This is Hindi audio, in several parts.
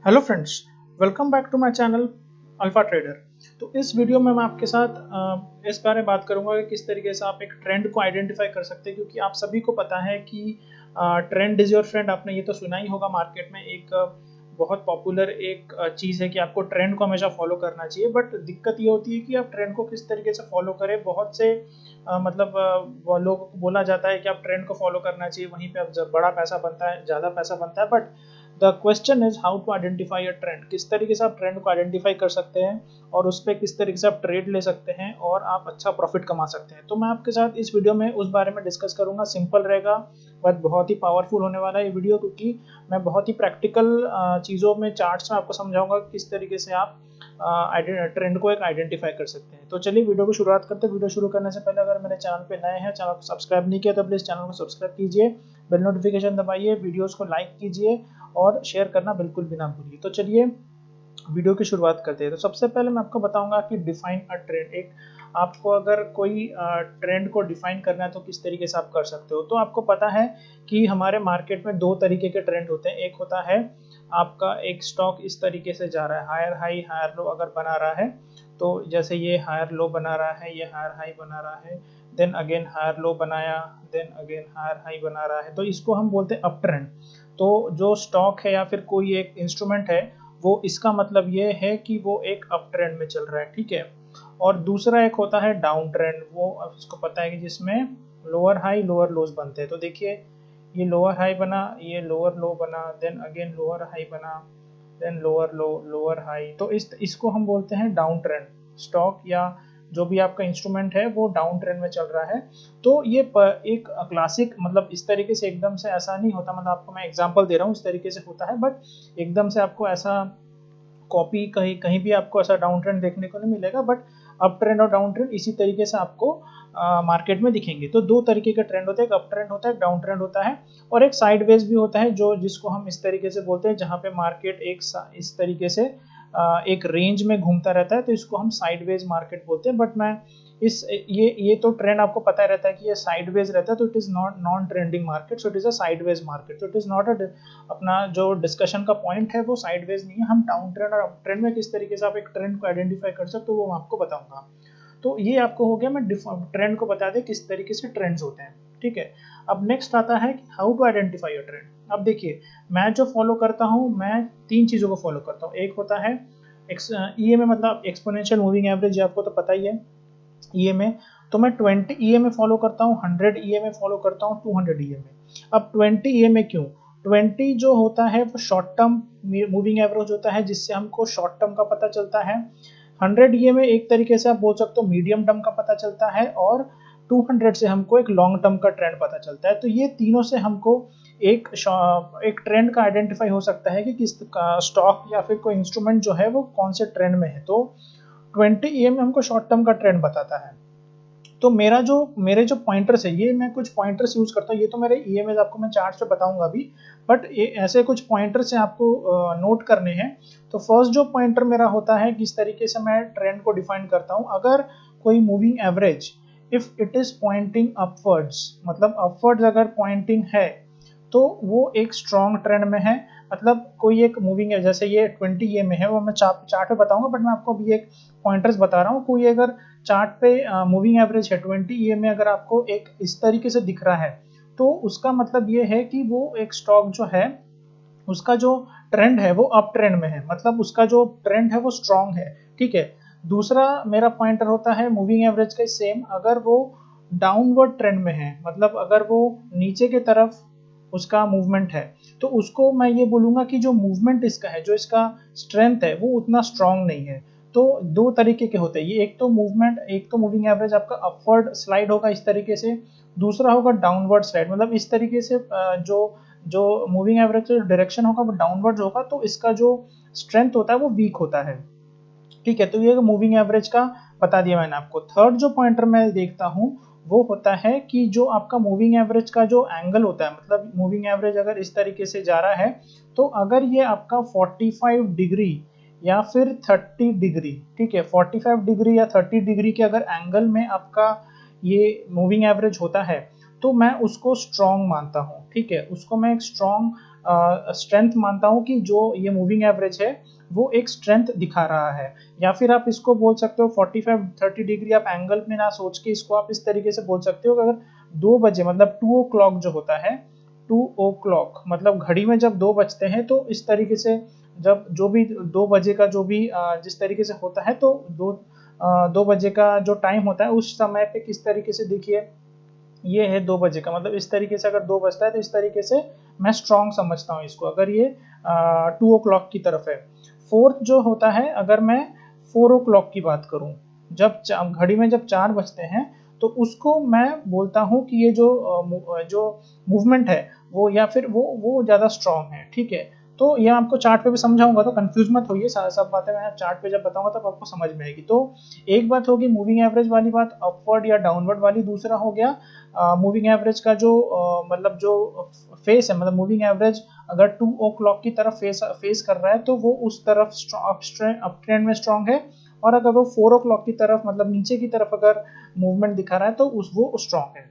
Hello friends, welcome back to my channel alpha trader. तो इस वीडियो में मैं आपके साथ इस बारे में बात करूंगा कि किस तरीके से आप एक ट्रेंड को आइडेंटिफाई कर सकते हैं, क्योंकि आप सभी को पता है कि ट्रेंड इज योर फ्रेंड। आपने ये तो सुना ही होगा, मार्केट में एक बहुत पॉपुलर एक चीज़ है कि आपको ट्रेंड को हमेशा फॉलो करना चाहिए। बट दिक्कत ये होती है कि आप ट्रेंड को किस तरीके से फॉलो करें। बहुत से वो लोगों को बोला जाता है कि आप ट्रेंड को फॉलो करना चाहिए, वहीं पे आप बड़ा पैसा बनता है, ज़्यादा पैसा बनता है। But the question is how to identify a trend. किस तरीके से आप ट्रेंड को आइडेंटिफाई कर सकते हैं और उस पर किस तरीके से आप ट्रेड ले सकते हैं और आप अच्छा प्रॉफिट कमा सकते हैं। तो मैं आपके साथ इस वीडियो में उस बारे में डिस्कस करूंगा। सिंपल रहेगा बट बहुत ही पावरफुल होने वाला है ये वीडियो, क्योंकि मैं बहुत ही प्रैक्टिकल चीज़ों में, चार्ट्स में आपको समझाऊंगा किस तरीके से आप ट्रेंड को एक आइडेंटिफाई कर सकते हैं। तो चलिए वीडियो को शुरुआत करते हैं। वीडियो शुरू करने से पहले अगर मेरे चैनल पे नए हैं, चैनल को सब्सक्राइब नहीं किया तो प्लीज़ चैनल को सब्सक्राइब कीजिए, बेल नोटिफिकेशन दबाइए, वीडियोस को लाइक कीजिए और शेयर करना बिल्कुल भी ना भूलिए। तो चलिए वीडियो की शुरुआत करते हैं। तो सबसे पहले मैं आपको बताऊंगा कि डिफाइन अ ट्रेंड। एक आपको अगर कोई ट्रेंड को डिफाइन करना है तो किस तरीके से आप कर सकते हो। तो आपको पता है कि हमारे मार्केट में दो तरीके के ट्रेंड होते हैं। एक होता है आपका एक स्टॉक इस तरीके से जा रहा है, हायर हाई हायर लो अगर बना रहा है, तो जैसे ये हायर लो बना रहा है, ये हायर हाई बना रहा है, देन अगेन हायर लो बनाया, देन अगेन हायर हाई बना रहा है, तो इसको हम बोलते हैं अप ट्रेंड। तो जो स्टॉक है या फिर कोई एक इंस्ट्रूमेंट है, वो इसका मतलब ये है कि वो एक अप ट्रेंड में चल रहा है, ठीक है। और दूसरा एक होता है डाउन ट्रेंड। वो अब इसको पता है कि जिसमें लोअर हाई लोअर लोज बनते हैं। तो देखिए ये लोअर हाई बना, ये लोअर लो बना, देन अगेन लोअर हाई बना, then lower low lower high. तो इसको हम बोलते हैं डाउन ट्रेंड। स्टॉक या जो भी आपका इंस्ट्रूमेंट है वो डाउन ट्रेंड में चल रहा है। तो ये एक क्लासिक, मतलब इस तरीके से एकदम से ऐसा नहीं होता, मतलब आपको मैं एग्जांपल दे रहा हूँ, इस तरीके से होता है। बट एकदम से आपको ऐसा कॉपी कहीं कहीं भी आपको ऐसा डाउन ट्रेंड देखने को नहीं मिलेगा। बट अप ट्रेंड और डाउन ट्रेंड इसी तरीके से आपको मार्केट में दिखेंगे। तो दो तरीके के ट्रेंड होते हैं, एक अप ट्रेंड होता है, एक डाउन ट्रेंड होता है, और एक साइडवेज भी होता है, जो जिसको हम इस तरीके से बोलते हैं, जहाँ पे मार्केट एक इस तरीके से एक रेंज में घूमता रहता है, तो इसको हम साइडवेज मार्केट बोलते हैं। बट मैं इस ये तो ट्रेंड आपको पता रहता है कि ये साइडवेज रहता है, तो it is not non trending market, so it is a sideways market. तो इट इज नॉट अ, अपना जो डिस्कशन का पॉइंट है वो साइडवेज नहीं है। हम डाउन ट्रेंड और अप ट्रेंड में किस तरीके से आप एक ट्रेंड को आइडेंटिफाई कर सकते हो वो मैं आपको बताऊंगा। तो ये आपको हो गया, मैं ट्रेंड को बता दें किस तरीके से ट्रेंड्स होते हैं, ठीक है। अब नेक्स्ट आता है कि how to identify a trend. अब देखिए मैं जो फॉलो करता हूँ, मैं तीन चीज़ों को फॉलो करता हूँ। एक होता है ईएमए, मतलब एक्सपोनेंशियल मूविंग एवरेज, आपको तो पता ही है ईएमए। तो मैं 20 ईएमए फॉलो करता हूँ, 100 ईएमए फॉलो करता हूँ, 200 ईएमए। अब 20 ईएमए क्यों? 20 जो होता है वो शॉर्ट टर्म मूविंग एवरेज होता है, जिससे हमको शॉर्ट टर्म का पता चलता है। 100 ईएमए एक तरीके से आप बोल सकते हो मीडियम टर्म का पता चलता है, और 200 से हमको एक लॉन्ग टर्म का ट्रेंड पता चलता है। तो ये तीनों से हमको एक ट्रेंड का आइडेंटिफाई हो सकता है कि किस स्टॉक या फिर कोई इंस्ट्रूमेंट जो है वो कौन से ट्रेंड में है। तो 20 ईएमए हमको शॉर्ट टर्म का ट्रेंड बताता है। तो मेरे जो पॉइंटर्स है, ये मैं कुछ पॉइंटर्स यूज करता हूँ। ये तो मेरे ईएमएस आपको मैं चार्ट पे बताऊंगा अभी, बट ये ऐसे कुछ पॉइंटर्स हैं आपको नोट करने हैं। तो फर्स्ट जो पॉइंटर मेरा होता है, किस तरीके से मैं ट्रेंड को डिफाइन करता हूँ। अगर कोई moving average if it is pointing upwards, मतलब अपवर्ड्स अगर पॉइंटिंग है, तो वो एक स्ट्रॉन्ग ट्रेंड में है। मतलब कोई एक मूविंग है, जैसे ये 20 ये में है, वो मैं चार्ट पे बताऊंगा, बट मैं आपको अभी एक पॉइंटर्स बता रहा हूँ। कोई अगर चार्ट पे मूविंग एवरेज है 20 ये में, अगर आपको एक इस तरीके से दिख रहा है, तो उसका मतलब ये है कि वो एक स्टॉक जो है उसका जो ट्रेंड है वो अप ट्रेंड में है, मतलब उसका जो ट्रेंड है वो स्ट्रॉन्ग है, ठीक है। दूसरा मेरा पॉइंटर होता है मूविंग एवरेज का सेम, अगर वो डाउनवर्ड ट्रेंड में है, मतलब अगर वो नीचे की तरफ उसका मूवमेंट है, तो उसको मैं ये बोलूंगा कि जो मूवमेंट इसका है, जो इसका स्ट्रेंथ है, वो उतना स्ट्रांग नहीं है। तो दो तरीके के होते हैं ये, एक तो मूवमेंट, एक तो मूविंग एवरेज आपका अपवर्ड स्लाइड होगा इस तरीके से, दूसरा होगा डाउनवर्ड स्लाइड, मतलब इस तरीके से जो जो मूविंग एवरेज डायरेक्शन होगा वो डाउनवर्ड होगा, तो इसका जो स्ट्रेंथ होता है वो वीक होता है, ठीक है। तो ये मूविंग एवरेज का बता दिया मैंने आपको। थर्ड जो पॉइंटर मैं देखता हूँ वो होता है कि जो आपका मूविंग एवरेज का जो एंगल होता है, मतलब मूविंग एवरेज अगर इस तरीके से जा रहा है, तो अगर ये आपका 45 डिग्री या फिर 30 डिग्री, ठीक है, 45 डिग्री या 30 डिग्री के अगर एंगल में आपका ये मूविंग एवरेज होता है, तो मैं उसको स्ट्रॉन्ग मानता हूँ, ठीक है, उसको मैं एक स्ट्रॉन्ग स्ट्रेंथ मानता हूँ कि जो ये मूविंग एवरेज है वो एक स्ट्रेंथ दिखा रहा है। या फिर आप इसको बोल सकते हो 45-30 डिग्री आप एंगल में ना सोच के इसको आप इस तरीके से बोल सकते हो कि अगर 2 बजे मतलब 2 ओ क्लॉक जो होता है, 2 ओ क्लॉक मतलब घड़ी में जब 2 बजते हैं तो इस तरीके से जब जो भी 2 बजे का जो भी जिस तरीके से होता है तो 2 बजे का जो टाइम होता है उस समय पे किस तरीके से देखिए ये है 2 बजे का मतलब इस तरीके से अगर 2 बजता है तो इस तरीके से मैं स्ट्रॉन्ग समझता हूँ इसको, अगर ये 2 ओ क्लॉक की तरफ है। फोर्थ जो होता है अगर मैं 4 ओ क्लॉक की बात करूँ, जब घड़ी में जब 4 बजते हैं तो उसको मैं बोलता हूँ कि ये जो मूवमेंट है वो या फिर वो ज़्यादा स्ट्रॉन्ग है, ठीक है। तो ये आपको चार्ट पे भी समझाऊंगा तो कंफ्यूज मत होइए, सब बातें मैं चार्ट पे जब बताऊंगा तब आपको समझ में आएगी। तो एक बात होगी मूविंग एवरेज वाली बात, अपवर्ड या डाउनवर्ड वाली। दूसरा हो गया मूविंग एवरेज का जो मतलब जो फेस है, मतलब मूविंग एवरेज अगर 2 ओ क्लॉक की तरफ फेस कर रहा है तो वो उस तरफ अप ट्रेंड में स्ट्रॉन्ग है, और अगर वो 4 ओ क्लॉक की तरफ मतलब नीचे की तरफ अगर मूवमेंट दिखा रहा है तो वो स्ट्रॉन्ग है,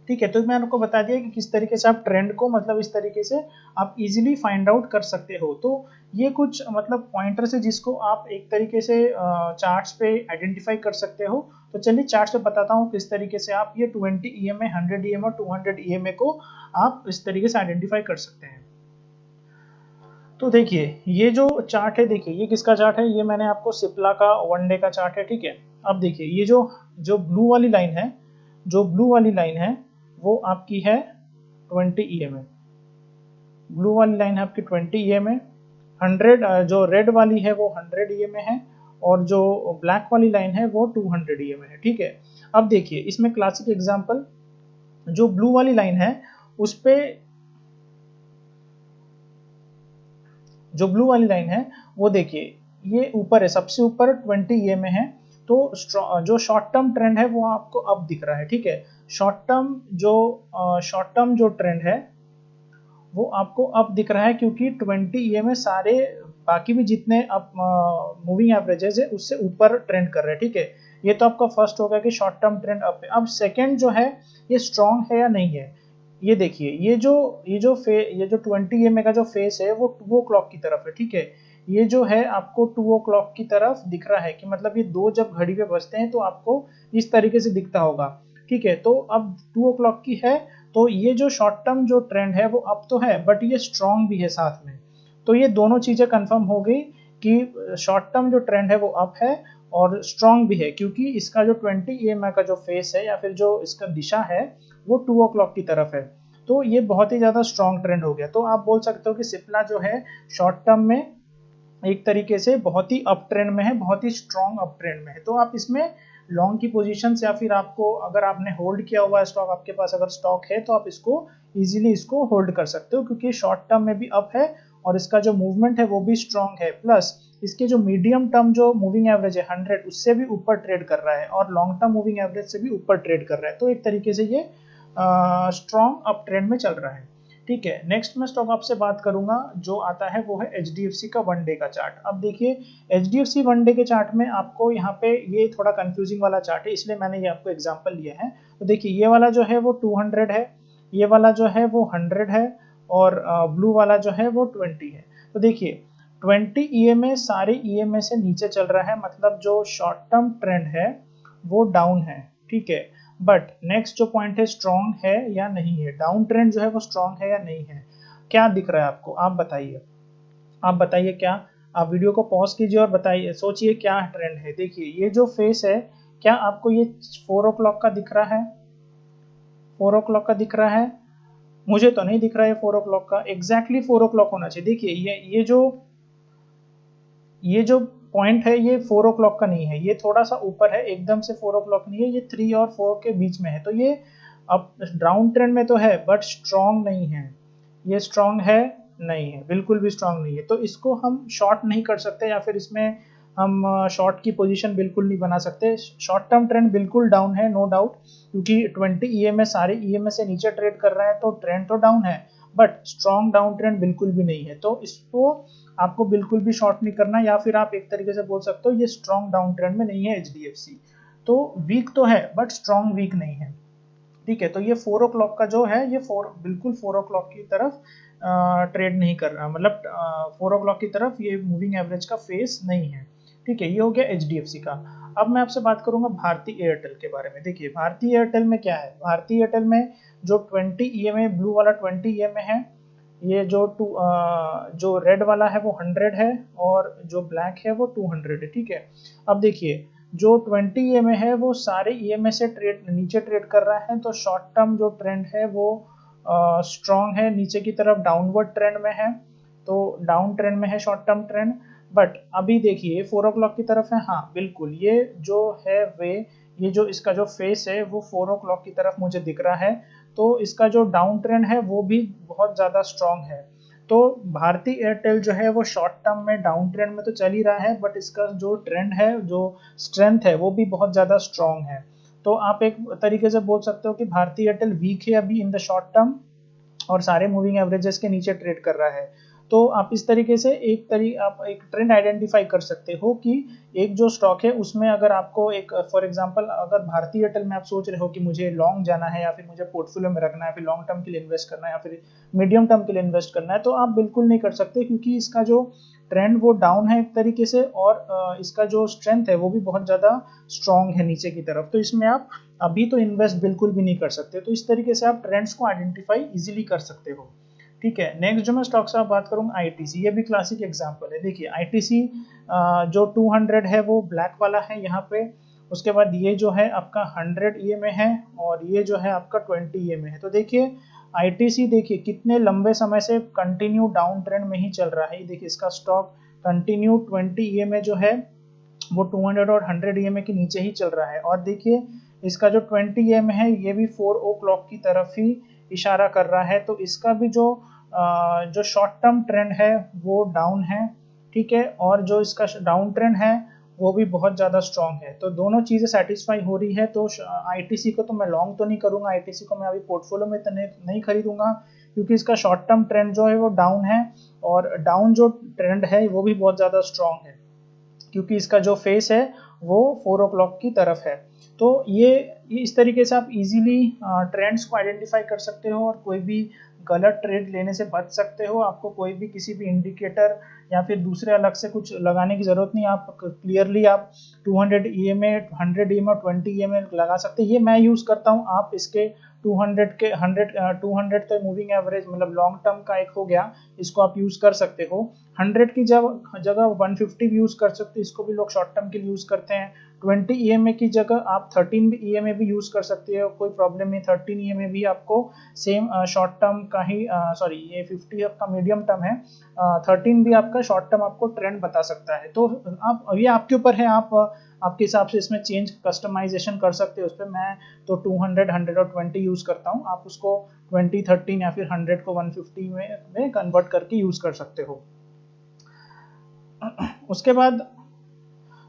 ठीक है। तो मैंने आपको बता दिया कि किस तरीके से आप ट्रेंड को मतलब इस तरीके से आप इजीली फाइंड आउट कर सकते हो। तो ये कुछ मतलब पॉइंटर्स है जिसको आप एक तरीके से चार्ट्स पे आइडेंटिफाई कर सकते हो। तो चलिए चार्ट्स पे बताता हूँ किस तरीके से आप ये 20 EMA, 100 EMA और 200 EMA को आप इस तरीके से आइडेंटिफाई कर सकते हैं। तो देखिए ये जो चार्ट है, देखिए ये किसका चार्ट है, ये मैंने आपको सिप्ला का 1 डे का चार्ट है, ठीक है। अब देखिए ये जो ब्लू वाली लाइन है, जो ब्लू वाली लाइन है वो आपकी है 20 EMA, ब्लू वाली लाइन है आपकी 20 EMA। 100 जो रेड वाली है वो 100 EMA है, और जो ब्लैक वाली लाइन है वो 200 EMA है, ठीक है। अब देखिए इसमें क्लासिक एग्जांपल, जो ब्लू वाली लाइन है उस पे जो ब्लू वाली लाइन है वो देखिए ये ऊपर है, सबसे ऊपर 20 EMA है। तो जो शॉर्ट टर्म ट्रेंड है वो आपको अब दिख रहा है, ठीक है। शॉर्ट टर्म जो ट्रेंड है वो आपको अब दिख रहा है क्योंकि 20 EMA सारे बाकी भी जितने अब मूविंग एवरेजेस है उससे ऊपर ट्रेंड कर रहे हैं, ठीक है। ये तो आपका फर्स्ट होगा कि शॉर्ट टर्म ट्रेंड अप है। अब सेकंड जो है ये स्ट्रॉन्ग है या नहीं है, ये देखिए ये जो 20 EMA का जो फेस है वो 2 ओ क्लॉक की तरफ है, ठीक है। ये जो है आपको 2 ओ क्लॉक की तरफ दिख रहा है कि मतलब ये 2 जब घड़ी पे बजते हैं तो आपको इस तरीके से दिखता होगा, ठीक है। तो अब 2 ओ क्लॉक की है तो ये जो शॉर्ट टर्म जो ट्रेंड है वो अप तो है बट ये स्ट्रॉन्ग भी है साथ में। तो ये दोनों चीजें कंफर्म हो गई कि शॉर्ट टर्म जो ट्रेंड है वो अप है और स्ट्रॉन्ग भी है, क्योंकि इसका जो 20 EMA का जो फेस है या फिर जो इसका दिशा है वो 2 ओ क्लॉक की तरफ है। तो ये बहुत ही ज्यादा स्ट्रॉन्ग ट्रेंड हो गया। तो आप बोल सकते हो कि सिप्ला जो है शॉर्ट टर्म में एक तरीके से बहुत ही अप ट्रेंड में है, बहुत ही स्ट्रॉन्ग अप ट्रेंड में है। तो आप इसमें लॉन्ग की पोजीशन या फिर आपको अगर आपने होल्ड किया हुआ है स्टॉक, आपके पास अगर स्टॉक है तो आप इसको इजीली इसको होल्ड कर सकते हो, क्योंकि शॉर्ट टर्म में भी अप है और इसका जो मूवमेंट है वो भी स्ट्रॉन्ग है, प्लस इसके जो मीडियम टर्म जो मूविंग एवरेज है 100 उससे भी ऊपर ट्रेड कर रहा है और लॉन्ग टर्म मूविंग एवरेज से भी ऊपर ट्रेड कर रहा है। तो एक तरीके से ये स्ट्रॉन्ग अप ट्रेंड में चल रहा है, ठीक है। नेक्स्ट मैं स्टॉक आपसे बात करूंगा जो आता है वो है HDFC का 1 डे का चार्ट। अब देखिए HDFC 1 डे के चार्ट में आपको यहाँ पे ये थोड़ा कंफ्यूजिंग वाला चार्ट है, इसलिए मैंने ये आपको एग्जांपल लिया है। तो देखिए ये वाला जो है वो 200 है, ये वाला जो है वो 100 है, और ब्लू वाला जो है वो 20 है। तो देखिए 20 EMA सारे EMA से नीचे चल रहा है, मतलब जो शॉर्ट टर्म ट्रेंड है वो डाउन है, ठीक है। बट नेक्स्ट जो पॉइंट है स्ट्रॉन्ग है या नहीं है, डाउन ट्रेंड जो है वो स्ट्रॉन्ग है या नहीं है, क्या दिख रहा है आपको, आप बताइए, आप बताइए क्या। आप वीडियो को पॉज कीजिए और बताइए, सोचिए क्या ट्रेंड है। देखिए ये जो फेस है क्या आपको ये 4 ओ क्लॉक का दिख रहा है, 4 ओ क्लॉक का दिख रहा है, मुझे तो नहीं दिख रहा है 4 ओ क्लॉक का, एग्जैक्टली 4 ओ क्लॉक होना चाहिए। देखिए ये जो पॉइंट है ये 4 ओ क्लॉक का नहीं है, ये थोड़ा सा ऊपर है, एकदम से 4 ओ क्लॉक नहीं है, ये 3 और 4 के बीच में है। तो ये अब डाउन ट्रेंड में तो है बट स्ट्रॉन्ग नहीं है, ये स्ट्रॉन्ग है नहीं है, बिल्कुल भी स्ट्रॉन्ग नहीं है। तो इसको हम शॉर्ट नहीं कर सकते या फिर इसमें हम शॉर्ट की पोजीशन बिल्कुल नहीं बना सकते। शॉर्ट टर्म ट्रेंड बिल्कुल डाउन है, नो डाउट, क्योंकि 20 EMA सारे EMA से नीचे ट्रेड कर रहा है तो ट्रेंड तो डाउन है, बट स्ट्रॉन्ग डाउन ट्रेंड बिल्कुल भी नहीं है। तो इसको आपको बिल्कुल भी शॉर्ट नहीं करना, या फिर आप एक तरीके से बोल सकते हो ये स्ट्रॉन्ग डाउन ट्रेंड में नहीं है HDFC। तो वीक तो है बट स्ट्रॉन्ग वीक नहीं है, ठीक है। तो ये 4 ओ क्लॉक का जो है ये बिल्कुल 4 ओ क्लॉक की तरफ ट्रेड नहीं कर रहा, मतलब 4 ओ क्लॉक की तरफ ये मूविंग एवरेज का फेस नहीं है। ठीक है, ये हो गया HDFC का। अब मैं आपसे बात करूंगा भारती एयरटेल के बारे में। देखिए भारती एयरटेल में क्या है, भारती एयरटेल में जो 20 EMA ब्लू वाला 20 EMA है, ये जो रेड वाला है वो 100 है और जो ब्लैक है वो 200 है। ठीक है, अब देखिए जो 20 EMA है वो सारे EMA से नीचे ट्रेड कर रहा है, तो शॉर्ट टर्म जो ट्रेंड है वो स्ट्रॉन्ग है, नीचे की तरफ डाउनवर्ड ट्रेंड में है, तो डाउन ट्रेंड में है शॉर्ट टर्म ट्रेंड। बट अभी देखिए 4 ओ क्लॉक की तरफ है, हाँ बिल्कुल ये जो है वे, ये जो इसका जो फेस है वो 4 ओ क्लॉक की तरफ मुझे दिख रहा है, तो इसका जो डाउन ट्रेंड है वो भी बहुत ज़्यादा स्ट्रॉन्ग है। तो भारती एयरटेल जो है वो शॉर्ट टर्म में डाउन ट्रेंड में तो चल ही रहा है, बट इसका जो ट्रेंड है, जो स्ट्रेंथ है वो भी बहुत ज़्यादा स्ट्रॉन्ग है। तो आप एक तरीके से बोल सकते हो कि भारती एयरटेल वीक है अभी इन द शॉर्ट टर्म और सारे मूविंग एवरेजेस के नीचे ट्रेड कर रहा है। तो आप इस तरीके से आप एक ट्रेंड आइडेंटिफाई कर सकते हो कि एक जो स्टॉक है उसमें अगर आपको एक फॉर एग्जांपल अगर भारतीय एयरटेल में आप सोच रहे हो कि मुझे लॉन्ग जाना है या फिर मुझे पोर्टफोलियो में रखना है, फिर लॉन्ग टर्म के लिए इन्वेस्ट करना है या फिर मीडियम टर्म के लिए इन्वेस्ट करना है, तो आप बिल्कुल नहीं कर सकते, क्योंकि इसका जो ट्रेंड वो डाउन है एक तरीके से, और इसका जो स्ट्रेंथ है वो भी बहुत ज़्यादा स्ट्रॉन्ग है नीचे की तरफ, तो इसमें आप अभी तो इन्वेस्ट बिल्कुल भी नहीं कर सकते। तो इस तरीके से आप ट्रेंड्स को आइडेंटिफाई इजीली कर सकते हो। ठीक है, नेक्स्ट जो मैं स्टॉक से आप बात करूंगा आईटीसी, ये भी क्लासिक एग्जांपल है। देखिए आईटीसी जो 200 है वो ब्लैक वाला है यहाँ पे, उसके बाद ये जो है आपका 100 EMA है और ये जो है आपका 20 EMA है। तो देखिए आईटीसी देखिए कितने लंबे समय से कंटिन्यू डाउन ट्रेंड में ही चल रहा है। देखिए इसका स्टॉक कंटिन्यू 20 EMA जो है वो 200 और 100 EMA के नीचे ही चल रहा है, और देखिए इसका जो 20 EMA है ये भी 4 ओ क्लॉक की तरफ ही इशारा कर रहा है, तो इसका भी जो शॉर्ट टर्म ट्रेंड है वो डाउन है। ठीक है, और जो इसका डाउन ट्रेंड है वो भी बहुत ज़्यादा स्ट्रॉन्ग है, तो दोनों चीज़ें सेटिस्फाई हो रही है। तो आईटीसी को तो मैं लॉन्ग तो नहीं करूंगा, आईटीसी को मैं अभी पोर्टफोलियो में तो नहीं खरीदूंगा, क्योंकि इसका शॉर्ट टर्म ट्रेंड जो है वो डाउन है, और डाउन जो ट्रेंड है वो भी बहुत ज़्यादा स्ट्रॉन्ग है, क्योंकि इसका जो फेस है वो 4 ओ क्लॉक की तरफ है। तो ये इस तरीके से आप इजीली ट्रेंड्स को आइडेंटिफाई कर सकते हो और कोई भी गलत ट्रेड लेने से बच सकते हो। आपको कोई भी किसी भी इंडिकेटर या फिर दूसरे अलग से कुछ लगाने की जरूरत नहीं, आप क्लियरली आप 200 EMA 100 EMA और 20 EMA लगा सकते हैं। ये मैं यूज करता हूँ, आप इसके 200 तो मूविंग एवरेज मतलब लॉन्ग टर्म का एक हो गया, इसको आप यूज कर सकते हो। 100 की जगह 150 भी यूज कर सकते हो, इसको भी लोग शॉर्ट टर्म के लिए यूज करते हैं। 20 EMA की जगह आप 13 EMA भी यूज कर सकते हो, कोई प्रॉब्लम नहीं। 13 EMA भी आपको सेम शॉर्ट टर्म का ही सॉरी ये 50 आपका मीडियम टर्म है, 13 भी आपका शॉर्ट टर्म आपको ट्रेंड बता सकता है। तो आप ये आपके ऊपर है, आप आपके हिसाब से इसमें चेंज कस्टमाइजेशन कर सकते हो उस पर। मैं तो 200 100 और 20 यूज करता हूँ, आप उसको 20 13 या फिर 100 को 150 में कन्वर्ट करके यूज कर सकते हो। उसके बाद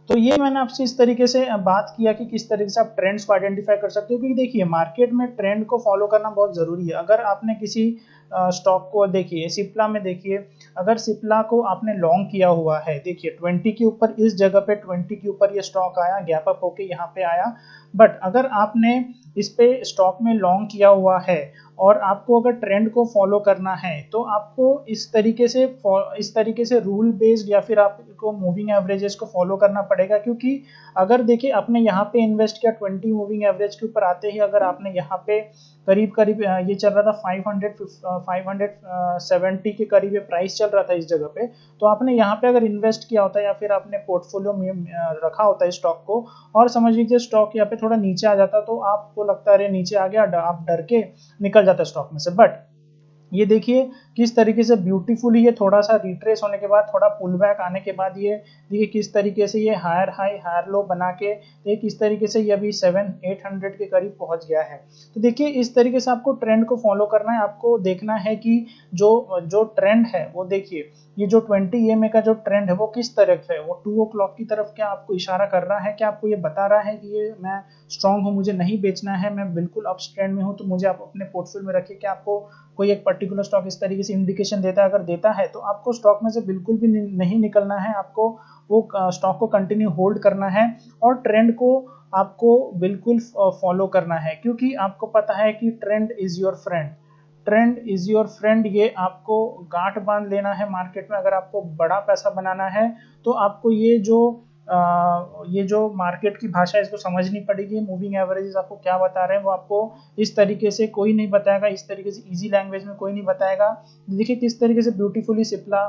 तो ये मैंने आपसे इस तरीके से बात किया कि किस तरीके से आप ट्रेंड्स को आइडेंटिफाई कर सकते हो, क्योंकि देखिए मार्केट में ट्रेंड को फॉलो करना बहुत जरूरी है। अगर आपने किसी स्टॉक को देखिए सिप्ला में, देखिए अगर सिप्ला को आपने लॉन्ग किया हुआ है, देखिए 20 के ऊपर इस जगह पे 20 के ऊपर ये स्टॉक आया, गैप अप होके यहाँ पे आया, बट अगर आपने इस पे स्टॉक में लॉन्ग किया हुआ है और आपको अगर ट्रेंड को फॉलो करना है, तो आपको इस तरीके से रूल बेस्ड या फिर आपको मूविंग एवरेजेस को फॉलो करना पड़ेगा। क्योंकि अगर देखिए आपने यहाँ पे इन्वेस्ट किया 20 मूविंग एवरेज के ऊपर आते ही अगर आपने यहाँ पे करीब करीब ये चल रहा था 570 के करीब ये प्राइस चल रहा था इस जगह पे, तो आपने यहाँ पे अगर इन्वेस्ट किया होता या फिर आपने पोर्टफोलियो में रखा होता है स्टॉक को, और समझ लीजिए स्टॉक यहाँ पे थोड़ा नीचे आ जाता, तो आपको लगता है अरे नीचे आ गया, आप डर के निकल जाता स्टॉक में से। बट ये देखिए किस तरीके से ब्यूटीफुली ये थोड़ा सा रिट्रेस होने के बाद, थोड़ा पुल बैक आने के बाद, ये देखिए किस तरीके से ये हायर हाई हायर लो बना के देखिए किस तरीके से ये अभी 700-800 के करीब पहुंच गया है। तो देखिए इस तरीके से आपको ट्रेंड को फॉलो करना है, आपको देखना है कि जो ट्रेंड है वो देखिए ये जो 20 EMA का जो ट्रेंड है वो किस तरफ है, वो 2 ओ क्लॉक की तरफ क्या आपको इशारा कर रहा है, क्या आपको ये बता रहा है कि ये मैं स्ट्रांग हूँ, मुझे नहीं बेचना है, मैं बिल्कुल अप ट्रेंड में हूँ, तो मुझे आप अपने पोर्टफोलियो में रखिए। क्या आपको कोई एक पर्टिकुलर स्टॉक इस तरीके से इंडिकेशन देता है? अगर देता है तो आपको स्टॉक में से बिल्कुल भी नहीं निकलना है, आपको वो स्टॉक को कंटिन्यू होल्ड करना है और ट्रेंड को आपको बिल्कुल फॉलो करना है, क्योंकि आपको पता है कि trend is your friend. Trend is your friend, ये आपको गांठ बांध लेना है मार्केट में। अगर आपको बड़ा पैसा बनाना है तो आपको ये जो मार्केट की भाषा है इसको समझनी पड़ेगी। मूविंग एवरेजेस आपको क्या बता रहे हैं वो आपको इस तरीके से कोई नहीं बताएगा, इस तरीके से इजी लैंग्वेज में कोई नहीं बताएगा। देखिए किस तरीके से ब्यूटीफुली सिप्ला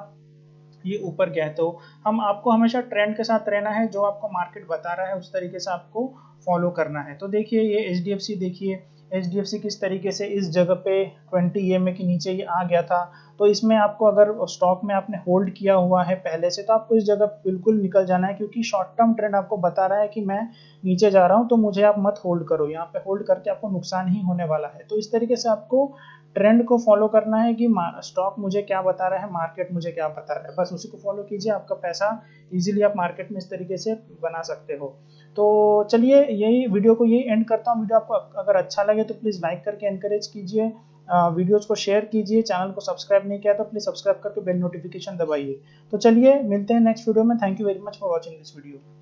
ये ऊपर गया है। तो हम आपको हमेशा ट्रेंड के साथ रहना है, जो आपको मार्केट बता रहा है उस तरीके से आपको फॉलो करना है। तो देखिए ये HDFC, देखिए HDFC किस तरीके से इस जगह पे 20 EMA के नीचे ये आ गया था। तो इसमें आपको अगर स्टॉक में आपने होल्ड किया हुआ है पहले से तो आपको इस जगह बिल्कुल निकल जाना है, क्योंकि शॉर्ट टर्म ट्रेंड आपको बता रहा है कि मैं नीचे जा रहा हूँ तो मुझे आप मत होल्ड करो, यहाँ पे होल्ड करके आपको नुकसान ही होने वाला है। तो इस तरीके से आपको ट्रेंड को फॉलो करना है कि स्टॉक मुझे क्या बता रहा है, मार्केट मुझे क्या बता रहा है, बस उसी को फॉलो कीजिए। आपका पैसा इजीली आप मार्केट में इस तरीके से बना सकते हो। तो चलिए यही वीडियो को यही एंड करता हूँ। वीडियो आपको अगर अच्छा लगे तो प्लीज़ लाइक करके एनकरेज कीजिए, वीडियोस को शेयर कीजिए, चैनल को सब्सक्राइब नहीं किया तो प्लीज़ सब्सक्राइब करके बेल नोटिफिकेशन दबाइए। तो चलिए मिलते हैं नेक्स्ट वीडियो में। Thank you very much for watching this video.